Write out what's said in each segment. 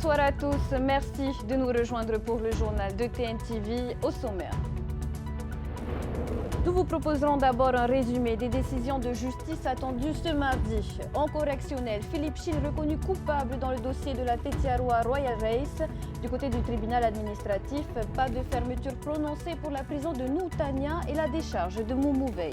Bonsoir à tous, merci de nous rejoindre pour le journal de TNTV au sommaire. Nous vous proposerons d'abord un résumé des décisions de justice attendues ce mardi. En correctionnel, Philippe Chil reconnu coupable dans le dossier de la Tetiaroa Royal Race. Du côté du tribunal administratif, pas de fermeture prononcée pour la prison de Noutania et la décharge de Moumouvei.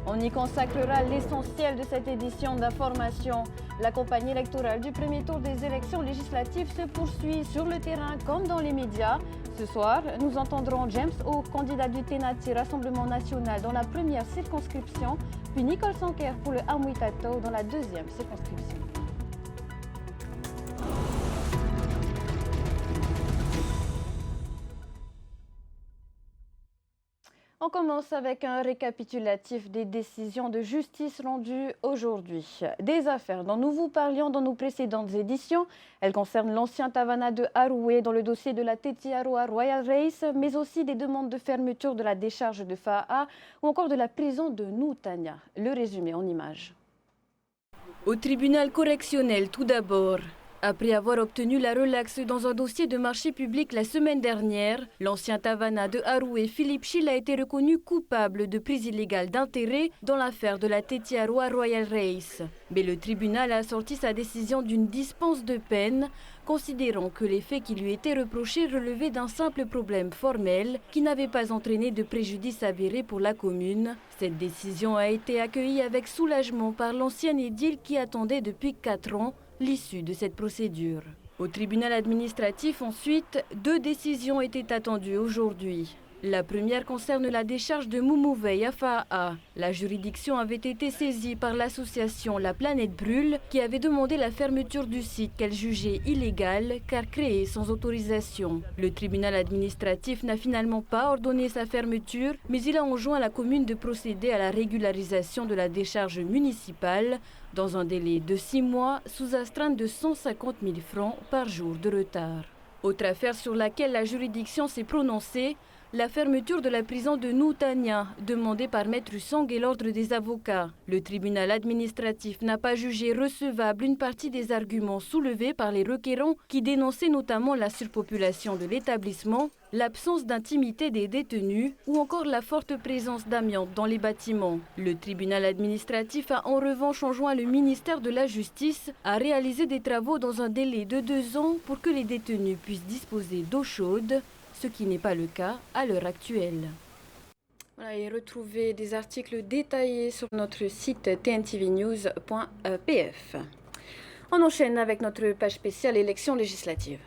On y consacrera l'essentiel de cette édition d'information. La campagne électorale du premier tour des élections législatives se poursuit sur le terrain comme dans les médias. Ce soir, nous entendrons James O, candidat du Tenati Rassemblement National dans la première circonscription, puis Nicole Sanker pour le Amwitato dans la deuxième circonscription. On commence avec un récapitulatif des décisions de justice rendues aujourd'hui. Des affaires dont nous vous parlions dans nos précédentes éditions. Elles concernent l'ancien Tavana de Haroué dans le dossier de la Tetiaroa Royal Race, mais aussi des demandes de fermeture de la décharge de Fa'a ou encore de la prison de Noutania. Le résumé en images. Au tribunal correctionnel tout d'abord. Après avoir obtenu la relaxe dans un dossier de marché public la semaine dernière, l'ancien Tavana de Haroué, Philippe Chil, a été reconnu coupable de prise illégale d'intérêt dans l'affaire de la Tetiaroa Royal Race. Mais le tribunal a assorti sa décision d'une dispense de peine, considérant que les faits qui lui étaient reprochés relevaient d'un simple problème formel qui n'avait pas entraîné de préjudice avéré pour la commune. Cette décision a été accueillie avec soulagement par l'ancien édile qui attendait depuis 4 ans l'issue de cette procédure. Au tribunal administratif, ensuite, 2 décisions étaient attendues aujourd'hui. La première concerne la décharge de Moumouvei à Fa'a. La juridiction avait été saisie par l'association La Planète Brûle qui avait demandé la fermeture du site qu'elle jugeait illégal car créé sans autorisation. Le tribunal administratif n'a finalement pas ordonné sa fermeture, mais il a enjoint la commune de procéder à la régularisation de la décharge municipale dans un délai de 6 mois sous astreinte de 150 000 francs par jour de retard. Autre affaire sur laquelle la juridiction s'est prononcée, la fermeture de la prison de Noutania, demandée par Maître Usang et l'ordre des avocats. Le tribunal administratif n'a pas jugé recevable une partie des arguments soulevés par les requérants qui dénonçaient notamment la surpopulation de l'établissement, l'absence d'intimité des détenus ou encore la forte présence d'amiante dans les bâtiments. Le tribunal administratif a en revanche enjoint le ministère de la Justice à réaliser des travaux dans un délai de 2 ans pour que les détenus puissent disposer d'eau chaude, ce qui n'est pas le cas à l'heure actuelle. Voilà, et retrouvez des articles détaillés sur notre site tntvnews.pf. On enchaîne avec notre page spéciale élections législatives.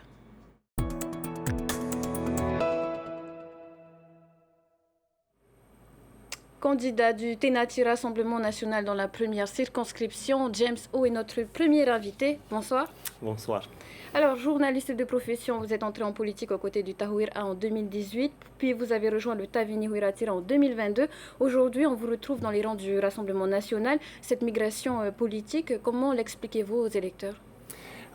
Candidat du Tenati Rassemblement National dans la première circonscription, James O est notre premier invité. Bonsoir. Bonsoir. Alors, journaliste de profession, vous êtes entré en politique aux côtés du Tahuira en 2018, puis vous avez rejoint le Tavini Huiratira en 2022. Aujourd'hui, on vous retrouve dans les rangs du Rassemblement National. Cette migration politique, comment l'expliquez-vous aux électeurs ?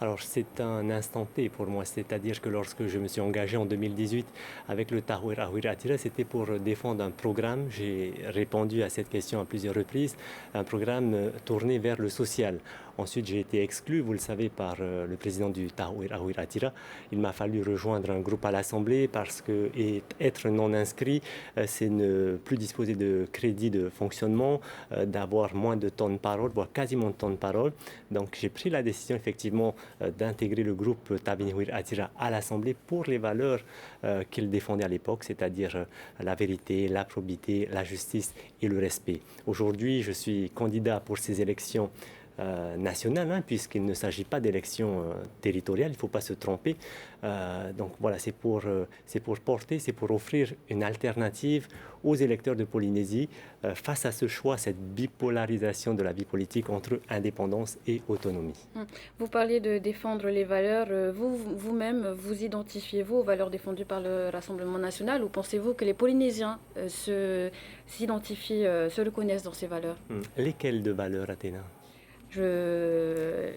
Alors c'est un instant T pour moi, c'est-à-dire que lorsque je me suis engagé en 2018 avec le Tahuira Huiratira, c'était pour défendre un programme. J'ai répondu à cette question à plusieurs reprises, un programme tourné vers le social. Ensuite, j'ai été exclu, vous le savez, par le président du Tahuira Huiratira. Il m'a fallu rejoindre un groupe à l'Assemblée parce que être non inscrit, c'est ne plus disposer de crédit de fonctionnement, d'avoir moins de temps de parole, voire quasiment de temps de parole. Donc j'ai pris la décision effectivement d'intégrer le groupe Tavini Huiratira à l'Assemblée pour les valeurs qu'il défendait à l'époque, c'est-à-dire la vérité, la probité, la justice et le respect. Aujourd'hui, je suis candidat pour ces élections nationale, puisqu'il ne s'agit pas d'élections territoriales, il ne faut pas se tromper. Donc voilà, c'est pour porter, c'est pour offrir une alternative aux électeurs de Polynésie face à ce choix, cette bipolarisation de la vie politique entre indépendance et autonomie. Vous parliez de défendre les valeurs. Vous-même, vous identifiez-vous aux valeurs défendues par le Rassemblement national ou pensez-vous que les Polynésiens s'identifient, se reconnaissent dans ces valeurs? Lesquelles de valeurs, Athéna?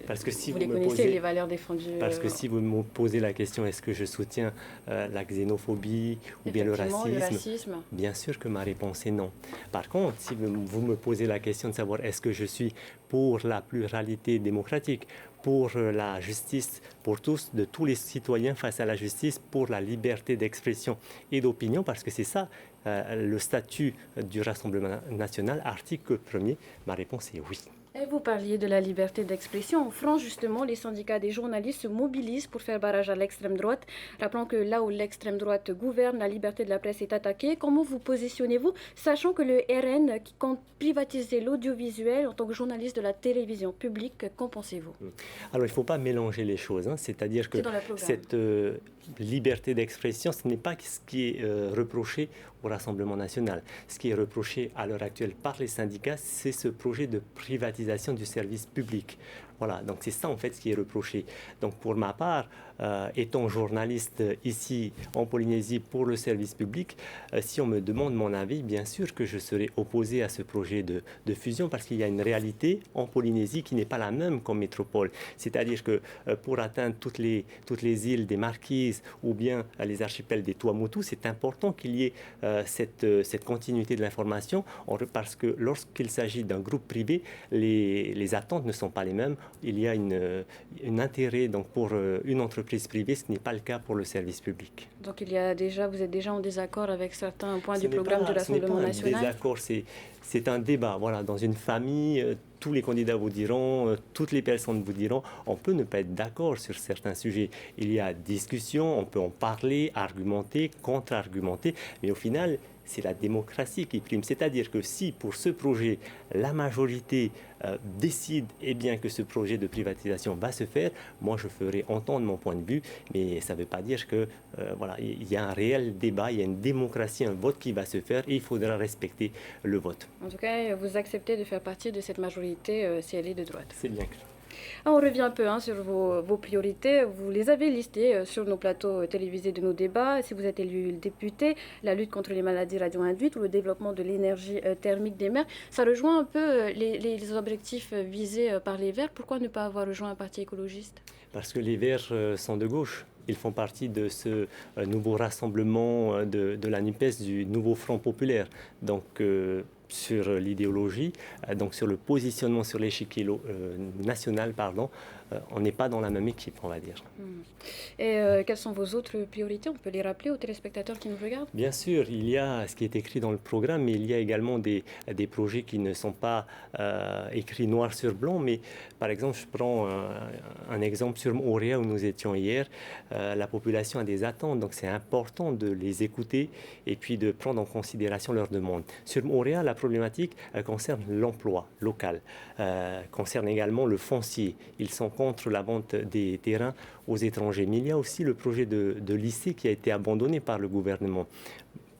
Parce que si vous vous les me connaissez, posez, les valeurs défendues. parce que si vous me posez la question, est-ce que je soutiens la xénophobie ou bien le Effectivement, le racisme, racisme. bien sûr que ma réponse est non. Par contre, si vous me posez la question de savoir est-ce que je suis pour la pluralité démocratique, pour la justice pour tous, de tous les citoyens face à la justice, pour la liberté d'expression et d'opinion, parce que c'est ça le statut du Rassemblement national, article 1er, ma réponse est oui. Et vous parliez de la liberté d'expression. En France, justement, les syndicats des journalistes se mobilisent pour faire barrage à l'extrême droite. Rappelons que là où l'extrême droite gouverne, la liberté de la presse est attaquée. Comment vous positionnez-vous, sachant que le RN qui compte privatiser l'audiovisuel en tant que journaliste de la télévision publique, qu'en pensez-vous? Alors, il ne faut pas mélanger les choses, hein. C'est-à-dire que cette liberté d'expression, ce n'est pas ce qui est reproché au Rassemblement national. Ce qui est reproché à l'heure actuelle par les syndicats, c'est ce projet de privatisation du service public. Voilà, donc c'est ça en fait ce qui est reproché. Donc pour ma part, étant journaliste ici en Polynésie pour le service public, si on me demande mon avis, bien sûr que je serai opposé à ce projet de fusion parce qu'il y a une réalité en Polynésie qui n'est pas la même qu'en métropole. C'est-à-dire que pour atteindre toutes les îles des Marquises ou bien les archipels des Tuamotu, c'est important qu'il y ait cette continuité de l'information parce que lorsqu'il s'agit d'un groupe privé, les attentes ne sont pas les mêmes. Il y a un intérêt donc, pour une entreprise privée, ce n'est pas le cas pour le service public. Donc vous êtes déjà en désaccord avec certains points du programme du Rassemblement national? Ce n'est pas un désaccord, c'est un débat. Voilà, dans une famille, tous les candidats vous diront, toutes les personnes vous diront, on peut ne pas être d'accord sur certains sujets. Il y a discussion, on peut en parler, argumenter, contre-argumenter, mais au final, c'est la démocratie qui prime. C'est-à-dire que si pour ce projet, la majorité décide bien, que ce projet de privatisation va se faire, moi je ferai entendre mon point de vue, mais ça ne veut pas dire que voilà, il y a un réel débat, il y a une démocratie, un vote qui va se faire et il faudra respecter le vote. En tout cas, vous acceptez de faire partie de cette majorité si elle est de droite? C'est bien clair. On revient un peu sur vos priorités. Vous les avez listées sur nos plateaux télévisés de nos débats. Si vous êtes élu député, la lutte contre les maladies radio-induites ou le développement de l'énergie thermique des mers, ça rejoint un peu les objectifs visés par les Verts. Pourquoi ne pas avoir rejoint un parti écologiste? Parce que les Verts sont de gauche. Ils font partie de ce nouveau rassemblement de la NUPES, du nouveau Front populaire. Donc, sur l'idéologie, donc sur le positionnement sur l'échiquier national, on n'est pas dans la même équipe, on va dire. Et quelles sont vos autres priorités? On peut les rappeler aux téléspectateurs qui nous regardent? Bien sûr, il y a ce qui est écrit dans le programme, mais il y a également des projets qui ne sont pas écrits noir sur blanc. Mais par exemple, je prends un exemple sur Moorea où nous étions hier. La population a des attentes, donc c'est important de les écouter et puis de prendre en considération leurs demandes. Sur Moorea, la problématique concerne l'emploi local, concerne également le foncier. Ils sont contre la vente des terrains aux étrangers. Mais il y a aussi le projet de lycée qui a été abandonné par le gouvernement.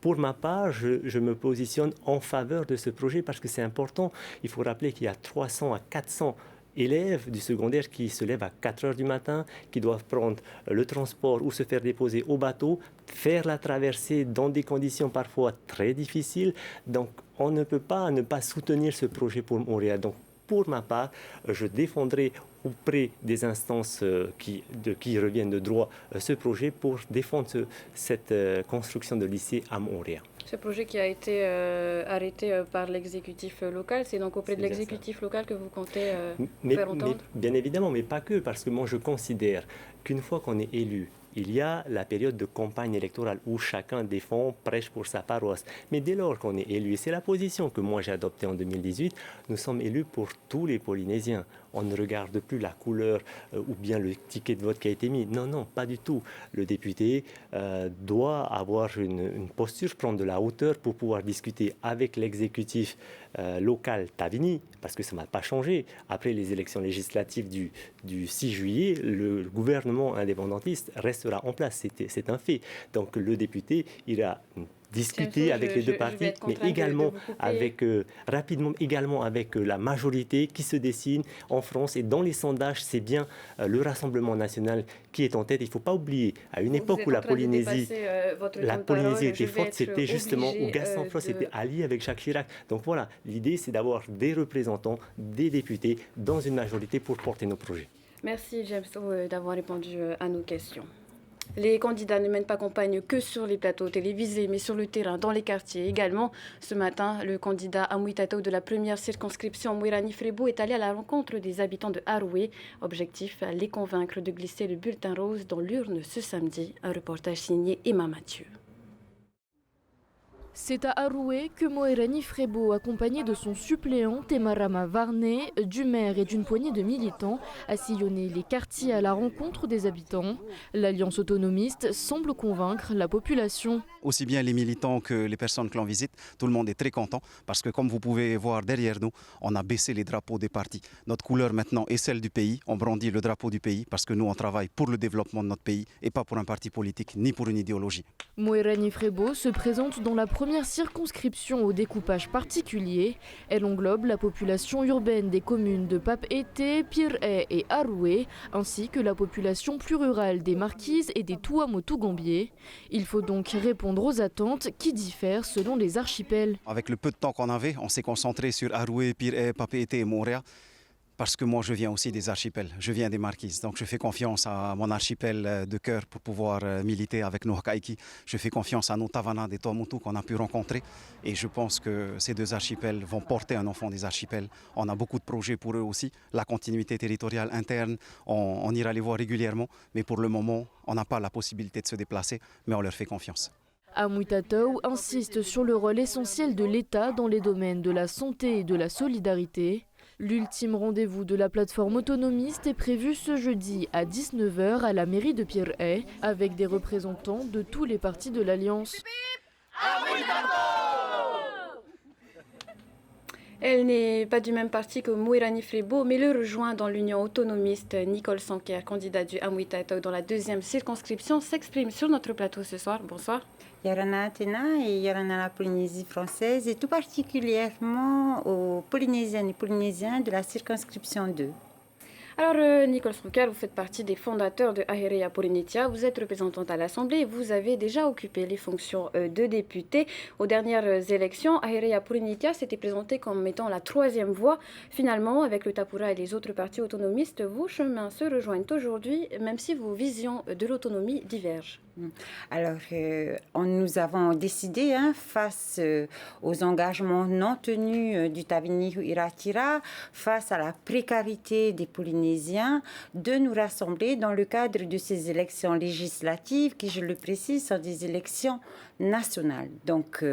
Pour ma part, je me positionne en faveur de ce projet parce que c'est important. Il faut rappeler qu'il y a 300 à 400 élèves du secondaire qui se lèvent à 4 heures du matin, qui doivent prendre le transport ou se faire déposer au bateau, faire la traversée dans des conditions parfois très difficiles. Donc, on ne peut pas ne pas soutenir ce projet pour Moorea. Donc, pour ma part, je défendrai auprès des instances qui reviennent de droit ce projet pour défendre cette construction de lycée à Moorea. Ce projet qui a été arrêté par l'exécutif local, c'est donc auprès de l'exécutif local que vous comptez faire entendre? Bien évidemment, mais pas que, parce que moi je considère qu'une fois qu'on est élu, il y a la période de campagne électorale où chacun défend, prêche pour sa paroisse. Mais dès lors qu'on est élu, et c'est la position que moi j'ai adoptée en 2018, nous sommes élus pour tous les Polynésiens. On ne regarde plus la couleur ou bien le ticket de vote qui a été mis. Non, non, pas du tout. Le député doit avoir une posture, prendre de la hauteur pour pouvoir discuter avec l'exécutif local Tavini, parce que ça n'a pas changé. Après les élections législatives du 6 juillet, le gouvernement indépendantiste restera en place. C'est un fait. Donc le député, il a discuter avec les deux partis, mais également avec, rapidement également avec la majorité qui se dessine en France. Et dans les sondages, c'est bien le Rassemblement national qui est en tête. Il ne faut pas oublier, à une époque où la Polynésie était forte, c'était justement où Gaston Floss était allié avec Jacques Chirac. Donc voilà, l'idée c'est d'avoir des représentants, des députés dans une majorité pour porter nos projets. Merci James d'avoir répondu à nos questions. Les candidats ne mènent pas campagne que sur les plateaux télévisés, mais sur le terrain, dans les quartiers également. Ce matin, le candidat Amouy Tato de la première circonscription Mouirani Frebo est allé à la rencontre des habitants de Haroué. Objectif, les convaincre de glisser le bulletin rose dans l'urne ce samedi. Un reportage signé Emma Mathieu. C'est à Haroué que Mouirani Frebo, accompagné de son suppléant Temarama Varné, du maire et d'une poignée de militants, a sillonné les quartiers à la rencontre des habitants. L'Alliance autonomiste semble convaincre la population. Aussi bien les militants que les personnes que l'on visite, tout le monde est très content parce que comme vous pouvez voir derrière nous, on a baissé les drapeaux des partis. Notre couleur maintenant est celle du pays, on brandit le drapeau du pays parce que nous on travaille pour le développement de notre pays et pas pour un parti politique ni pour une idéologie. Mouirani Frebo se présente dans la première circonscription au découpage particulier. Elle englobe la population urbaine des communes de Papeete, Piré et Haroué, ainsi que la population plus rurale des Marquises et des Tuamotu-Gambier. Il faut donc répondre aux attentes qui diffèrent selon les archipels. Avec le peu de temps qu'on avait, on s'est concentré sur Haroué, Piré, Papeete et Moorea. Parce que moi, je viens aussi des archipels, je viens des Marquises. Donc je fais confiance à mon archipel de cœur pour pouvoir militer avec nos Hakaiki. Je fais confiance à nos Tavana des Tuamotu qu'on a pu rencontrer. Et je pense que ces deux archipels vont porter un enfant des archipels. On a beaucoup de projets pour eux aussi. La continuité territoriale interne, on ira les voir régulièrement. Mais pour le moment, on n'a pas la possibilité de se déplacer, mais on leur fait confiance. Amouy Tato insiste sur le rôle essentiel de l'État dans les domaines de la santé et de la solidarité. L'ultime rendez-vous de la plateforme autonomiste est prévu ce jeudi à 19h à la mairie de Piré avec des représentants de tous les partis de l'Alliance. Elle n'est pas du même parti que Mouirani Frebo, mais le rejoint dans l'Union autonomiste. Nicole Sanker, candidat du Amouy Tato dans la deuxième circonscription, s'exprime sur notre plateau ce soir. Bonsoir. Yorana Athéna et Yorana la Polynésie française et tout particulièrement aux Polynésiennes et Polynésiens de la circonscription 2. Alors, Nicole Sanker, vous faites partie des fondateurs de Aherea Purinitia. Vous êtes représentante à l'Assemblée et vous avez déjà occupé les fonctions de député. Aux dernières élections, Aherea Purinitia s'était présenté comme étant la troisième voie. Finalement, avec le Tapura et les autres partis autonomistes, vos chemins se rejoignent aujourd'hui, même si vos visions de l'autonomie divergent. Alors, nous avons décidé, face aux engagements non tenus du Tavini Iratira, face à la précarité des Polynésiens, de nous rassembler dans le cadre de ces élections législatives qui, je le précise, sont des élections nationales. Donc,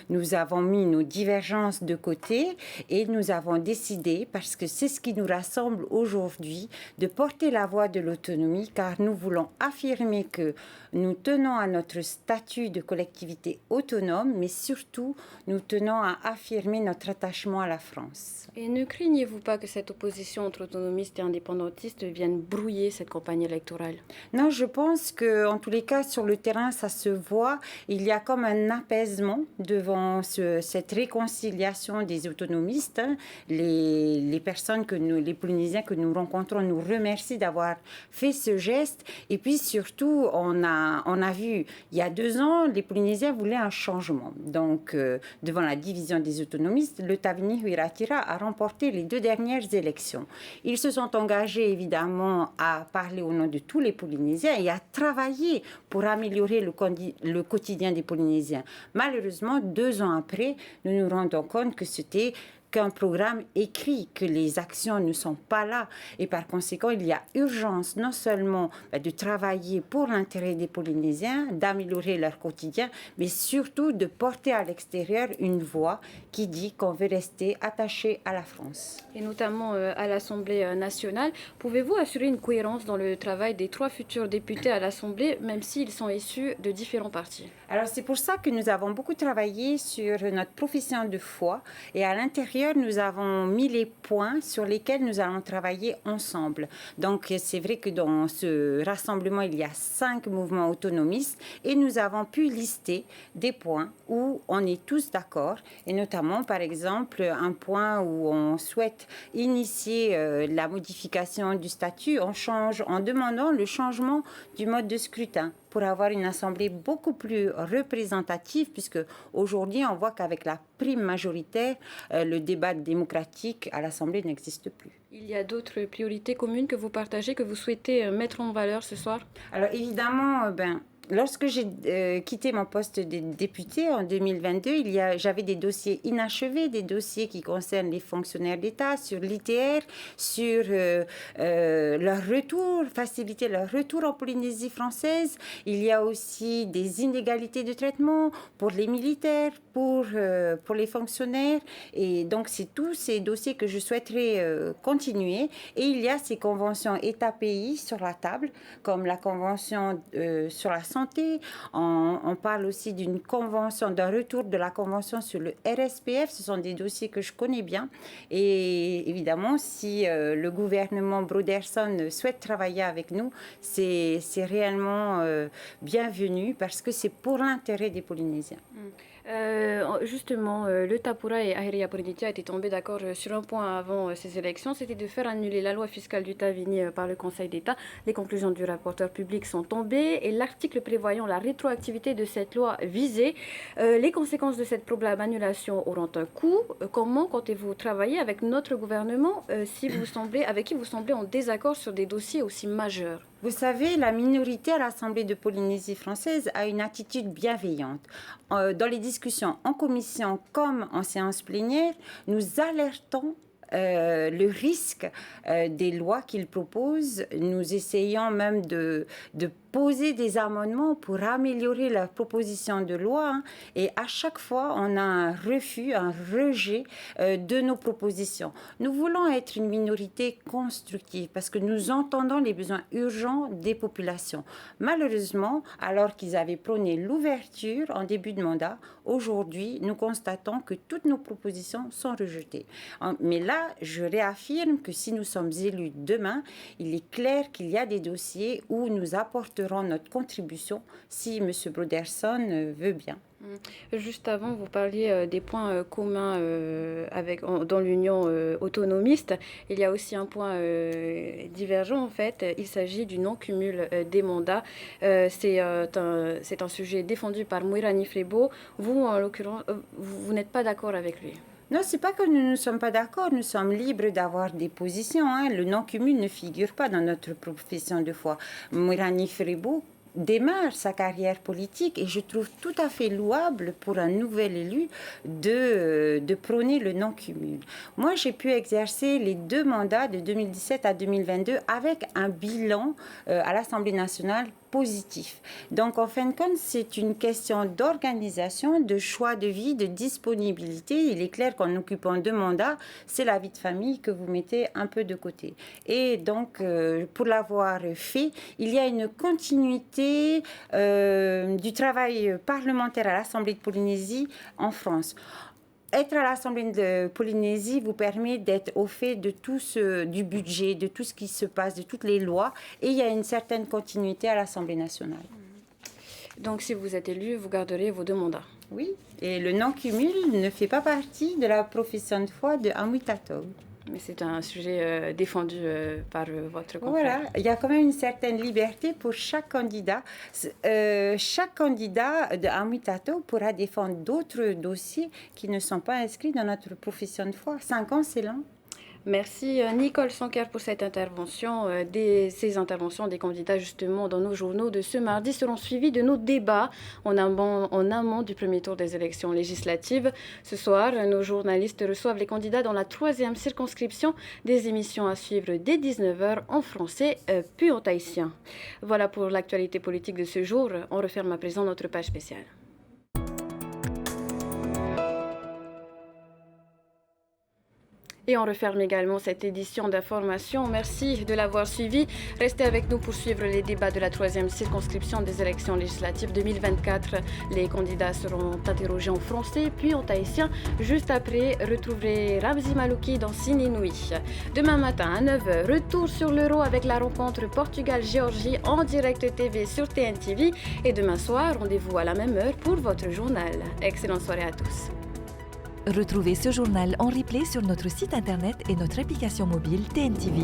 nous avons mis nos divergences de côté et nous avons décidé, parce que c'est ce qui nous rassemble aujourd'hui, de porter la voix de l'autonomie, car nous voulons affirmer que nous tenons à notre statut de collectivité autonome, mais surtout, nous tenons à affirmer notre attachement à la France. Et ne craignez-vous pas que cette opposition entre autonomistes et indépendantistes vienne brouiller cette campagne électorale? Non, je pense qu'en tous les cas, sur le terrain, ça se voit. Il y a comme un apaisement devant cette réconciliation des autonomistes. Les personnes les Polynésiens que nous rencontrons nous remercient d'avoir fait ce geste. Et puis surtout, on a vu, il y a 2 ans, les Polynésiens voulaient un changement. Donc, devant la division des autonomistes, le Tavini Huiratira a remporté les 2 dernières élections. Ils se sont engagés, évidemment, à parler au nom de tous les Polynésiens et à travailler pour améliorer le quotidien des Polynésiens. Malheureusement, 2 ans après, nous nous rendons compte que c'était qu'un programme écrit, que les actions ne sont pas là. Et par conséquent, il y a urgence non seulement de travailler pour l'intérêt des Polynésiens, d'améliorer leur quotidien, mais surtout de porter à l'extérieur une voix qui dit qu'on veut rester attaché à la France. Et notamment à l'Assemblée nationale. Pouvez-vous assurer une cohérence dans le travail des 3 futurs députés à l'Assemblée, même s'ils sont issus de différents partis? Alors c'est pour ça que nous avons beaucoup travaillé sur notre profession de foi et à l'intérieur l'intérieur, nous avons mis les points sur lesquels nous allons travailler ensemble. Donc, c'est vrai que dans ce rassemblement, il y a 5 mouvements autonomistes et nous avons pu lister des points où on est tous d'accord, et notamment, par exemple, un point où on souhaite initier la modification du statut en demandant le changement du mode de scrutin pour avoir une assemblée beaucoup plus représentative, puisque aujourd'hui, on voit qu'avec la prime majoritaire, le débat démocratique à l'Assemblée n'existe plus. Il y a d'autres priorités communes que vous partagez, que vous souhaitez mettre en valeur ce soir? Alors évidemment, lorsque j'ai quitté mon poste de député en 2022, j'avais des dossiers inachevés, des dossiers qui concernent les fonctionnaires d'État, sur l'ITR, sur leur retour, faciliter leur retour en Polynésie française. Il y a aussi des inégalités de traitement pour les militaires, pour les fonctionnaires. Et donc, c'est tous ces dossiers que je souhaiterais continuer. Et il y a ces conventions État-pays sur la table, comme la convention sur la santé. On parle aussi d'une convention, d'un retour de la convention sur le RSPF. Ce sont des dossiers que je connais bien. Et évidemment, si le gouvernement Broderson souhaite travailler avec nous, c'est réellement bienvenu parce que c'est pour l'intérêt des Polynésiens. Justement, le Tapura et Ahiria Poriditia étaient tombés d'accord sur un point avant ces élections, c'était de faire annuler la loi fiscale du Tavini par le Conseil d'État. Les conclusions du rapporteur public sont tombées et l'article prévoyant la rétroactivité de cette loi visée. Les conséquences de cette probable annulation auront un coût. Comment comptez-vous travailler avec notre gouvernement avec qui vous semblez en désaccord sur des dossiers aussi majeurs? Vous savez, la minorité à l'Assemblée de Polynésie française a une attitude bienveillante. Dans les discussions en commission comme en séance plénière, nous alertons le risque des lois qu'ils proposent. Nous essayons même de poser des amendements pour améliorer leur proposition de loi. Et à chaque fois, on a un refus, un rejet de nos propositions. Nous voulons être une minorité constructive parce que nous entendons les besoins urgents des populations. Malheureusement, alors qu'ils avaient prôné l'ouverture en début de mandat, aujourd'hui, nous constatons que toutes nos propositions sont rejetées. Mais là, je réaffirme que si nous sommes élus demain, il est clair qu'il y a des dossiers où nous apporterons notre contribution si M. Broderson veut bien. Juste avant, vous parliez des points communs dans l'Union autonomiste. Il y a aussi un point divergent, en fait. Il s'agit du non-cumul des mandats. C'est un sujet défendu par Moirani Frebo. Vous, en l'occurrence, vous n'êtes pas d'accord avec lui? Non, c'est pas que nous ne sommes pas d'accord, nous sommes libres d'avoir des positions. Le non-cumul ne figure pas dans notre profession de foi. Moirani Frebo démarre sa carrière politique et je trouve tout à fait louable pour un nouvel élu de prôner le non-cumul. Moi, j'ai pu exercer les 2 mandats de 2017 à 2022 avec un bilan à l'Assemblée nationale positif. Donc, en fin de compte, c'est une question d'organisation, de choix de vie, de disponibilité. Il est clair qu'en occupant 2 mandats, c'est la vie de famille que vous mettez un peu de côté. Et donc, pour l'avoir fait, il y a une continuité du travail parlementaire à l'Assemblée de Polynésie en France. Être à l'Assemblée de Polynésie vous permet d'être au fait de tout du budget, de tout ce qui se passe, de toutes les lois. Et il y a une certaine continuité à l'Assemblée nationale. Donc, si vous êtes élu, vous garderez vos 2 mandats? Oui, et le non-cumul ne fait pas partie de la profession de foi de Amwitato. Mais c'est un sujet défendu par votre confrère. Voilà, il y a quand même une certaine liberté pour chaque candidat. Chaque candidat de Amwitato pourra défendre d'autres dossiers qui ne sont pas inscrits dans notre profession de foi. 5 ans, c'est long. Merci Nicole Sanker pour cette intervention. Ces interventions des candidats justement dans nos journaux de ce mardi seront suivies de nos débats en amont du premier tour des élections législatives. Ce soir, nos journalistes reçoivent les candidats dans la 3e circonscription, des émissions à suivre dès 19h en français puis en tahitien. Voilà pour l'actualité politique de ce jour. On referme à présent notre page spéciale. Et on referme également cette édition d'information. Merci de l'avoir suivi. Restez avec nous pour suivre les débats de la 3e circonscription des élections législatives 2024. Les candidats seront interrogés en français puis en tahitien. Juste après, retrouverez Ramzi Malouki dans Ciné Nuit. Demain matin à 9h, retour sur l'Euro avec la rencontre Portugal-Géorgie en direct TV sur TNTV. Et demain soir, rendez-vous à la même heure pour votre journal. Excellente soirée à tous. Retrouvez ce journal en replay sur notre site internet et notre application mobile TNTV.